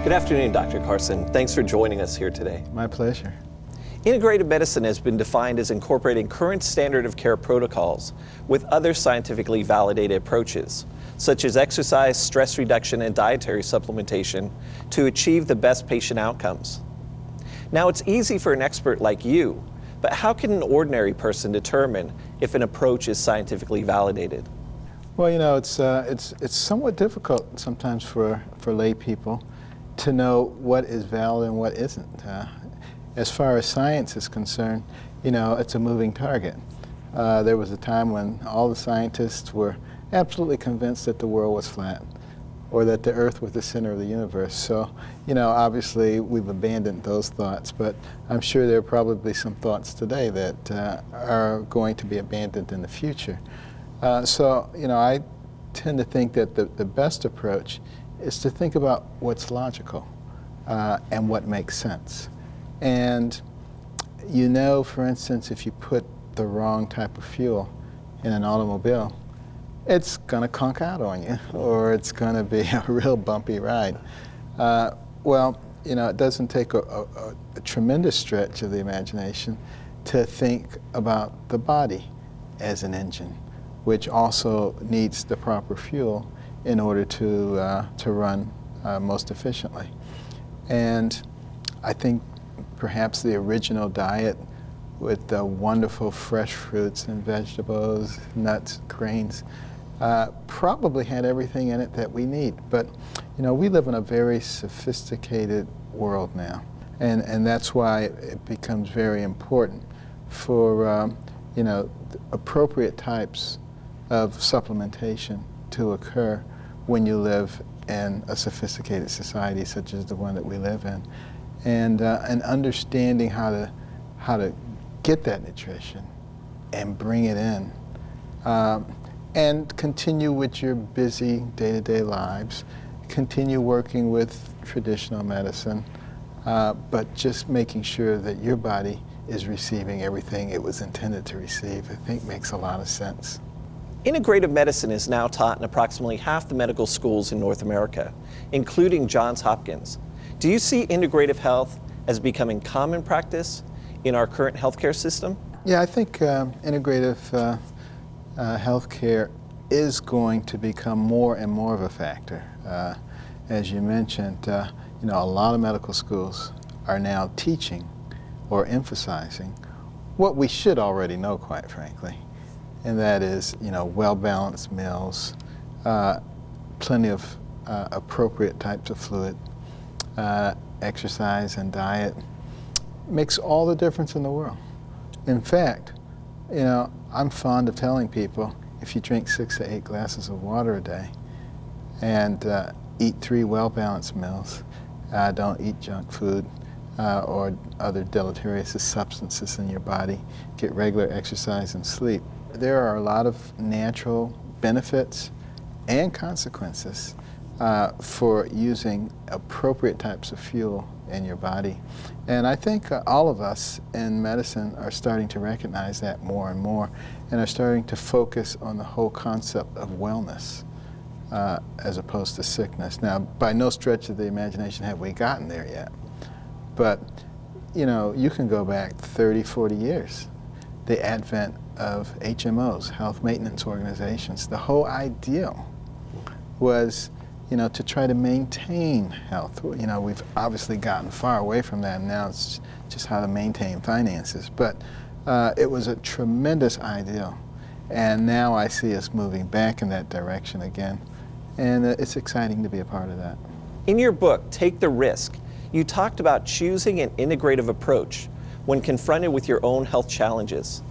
Good afternoon, Dr. Carson. Thanks for joining us here today. My pleasure. Integrative medicine has been defined as incorporating current standard of care protocols with other scientifically validated approaches, such as exercise, stress reduction, and dietary supplementation to achieve the best patient outcomes. Now, it's easy for an expert like you, but how can an ordinary person determine if an approach is scientifically validated? Well, you know, it's somewhat difficult sometimes for lay people to know what is valid and what isn't. As far as science is concerned, you know, it's a moving target. There was a time when all the scientists were absolutely convinced that the world was flat or that the earth was the center of the universe. So, you know, obviously we've abandoned those thoughts, but I'm sure there are probably some thoughts today that are going to be abandoned in the future. So, you know, I tend to think that the best approach is to think about what's logical and what makes sense. And you know, for instance, if you put the wrong type of fuel in an automobile, it's going to conk out on you, or it's going to be a real bumpy ride. Well, you know, it doesn't take a tremendous stretch of the imagination to think about the body as an engine, which also needs the proper fuel in order to run most efficiently. And I think perhaps the original diet with the wonderful fresh fruits and vegetables, nuts, grains, probably had everything in it that we need. But, you know, we live in a very sophisticated world now. And that's why it becomes very important for, you know, appropriate types of supplementation to occur when you live in a sophisticated society such as the one that we live in. And understanding how to get that nutrition and bring it in. And continue with your busy day-to-day lives, continue working with traditional medicine, but just making sure that your body is receiving everything it was intended to receive, I think makes a lot of sense. Integrative medicine is now taught in approximately half the medical schools in North America, including Johns Hopkins. Do you see integrative health as becoming common practice in our current healthcare system? Yeah, I think integrative healthcare is going to become more and more of a factor. As you mentioned, you know, a lot of medical schools are now teaching or emphasizing what we should already know, quite frankly, and that is, you know, well-balanced meals, plenty of appropriate types of fluid, exercise and diet makes all the difference in the world. In fact, you know, I'm fond of telling people if you drink 6 to 8 glasses of water a day and eat 3 well-balanced meals, don't eat junk food or other deleterious substances in your body, get regular exercise and sleep. There are a lot of natural benefits and consequences for using appropriate types of fuel in your body. And I think all of us in medicine are starting to recognize that more and more and are starting to focus on the whole concept of wellness as opposed to sickness. Now, by no stretch of the imagination have we gotten there yet. But, you know, you can go back 30, 40 years. The advent of HMOs, health maintenance organizations, the whole ideal was, you know, to try to maintain health. You know, we've obviously gotten far away from that, and now it's just how to maintain finances. But it was a tremendous ideal, and now I see us moving back in that direction again, and it's exciting to be a part of that. In your book, Take the Risk, you talked about choosing an integrative approach when confronted with your own health challenges.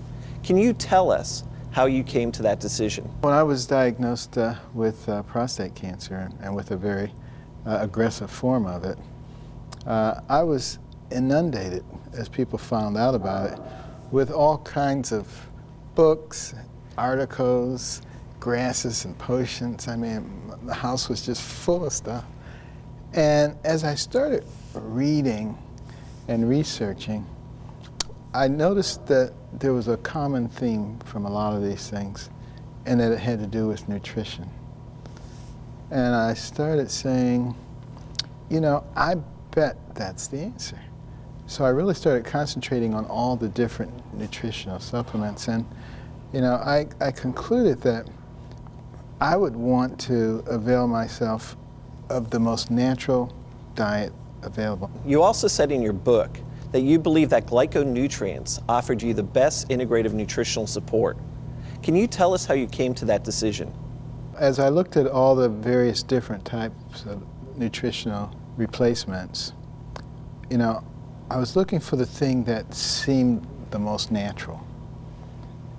Can you tell us how you came to that decision? When I was diagnosed with prostate cancer and with a very aggressive form of it, I was inundated, as people found out about it, with all kinds of books, articles, grasses and potions. I mean, the house was just full of stuff. And as I started reading and researching, I noticed that there was a common theme from a lot of these things, and that it had to do with nutrition. And I started saying, I bet that's the answer. So I really started concentrating on all the different nutritional supplements, and I concluded that I would want to avail myself of the most natural diet available. You also said in your book that you believe that glyconutrients offered you the best integrative nutritional support. Can you tell us how you came to that decision? As I looked at all the various different types of nutritional replacements, I was looking for the thing that seemed the most natural.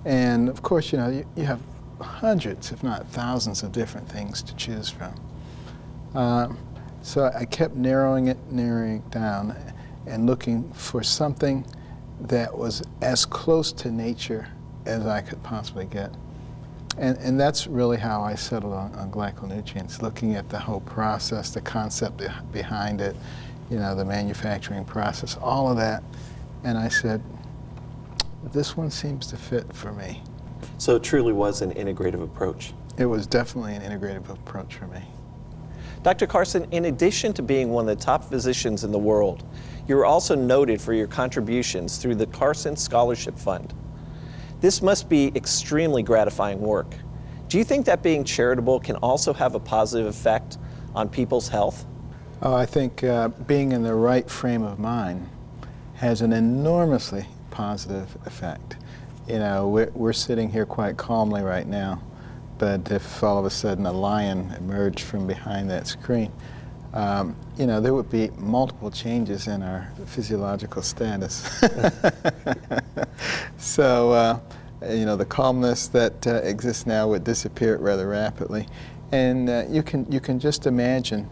And of course, you have hundreds, if not thousands, of different things to choose from. So I kept narrowing it down and looking for something that was as close to nature as I could possibly get. And that's really how I settled on glyconutrients, looking at the whole process, the concept behind it, the manufacturing process, all of that. And I said, this one seems to fit for me. So it truly was an integrative approach. It was definitely an integrative approach for me. Dr. Carson, in addition to being one of the top physicians in the world, you were also noted for your contributions through the Carson Scholarship Fund. This must be extremely gratifying work. Do you think that being charitable can also have a positive effect on people's health? Oh, I think being in the right frame of mind has an enormously positive effect. We're sitting here quite calmly right now, but if all of a sudden a lion emerged from behind that screen, there would be multiple changes in our physiological status. So, the calmness that exists now would disappear rather rapidly. And you can just imagine,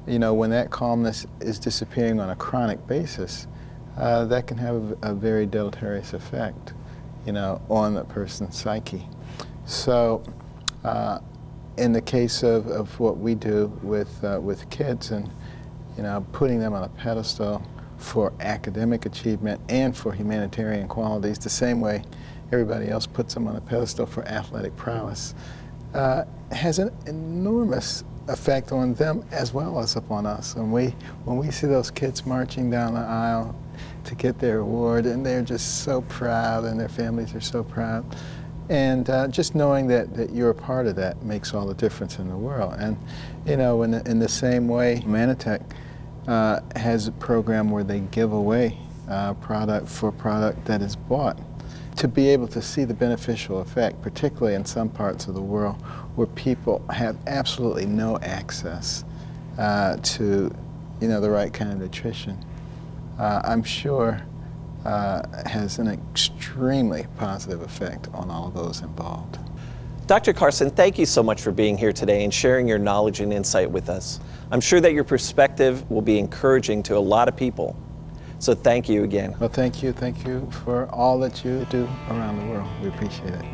when that calmness is disappearing on a chronic basis, that can have a very deleterious effect, on the person's psyche. So, in the case of what we do with kids and putting them on a pedestal for academic achievement and for humanitarian qualities, the same way everybody else puts them on a pedestal for athletic prowess, has an enormous effect on them as well as upon us. When we see those kids marching down the aisle to get their award, and they're just so proud, and their families are so proud. And just knowing that you're a part of that makes all the difference in the world. And in the same way, Manatech has a program where they give away product that is bought. To be able to see the beneficial effect, particularly in some parts of the world where people have absolutely no access to the right kind of nutrition, I'm sure has an extremely positive effect on all of those involved. Dr. Carson, thank you so much for being here today and sharing your knowledge and insight with us. I'm sure that your perspective will be encouraging to a lot of people. So thank you again. Well, thank you. Thank you for all that you do around the world. We appreciate it.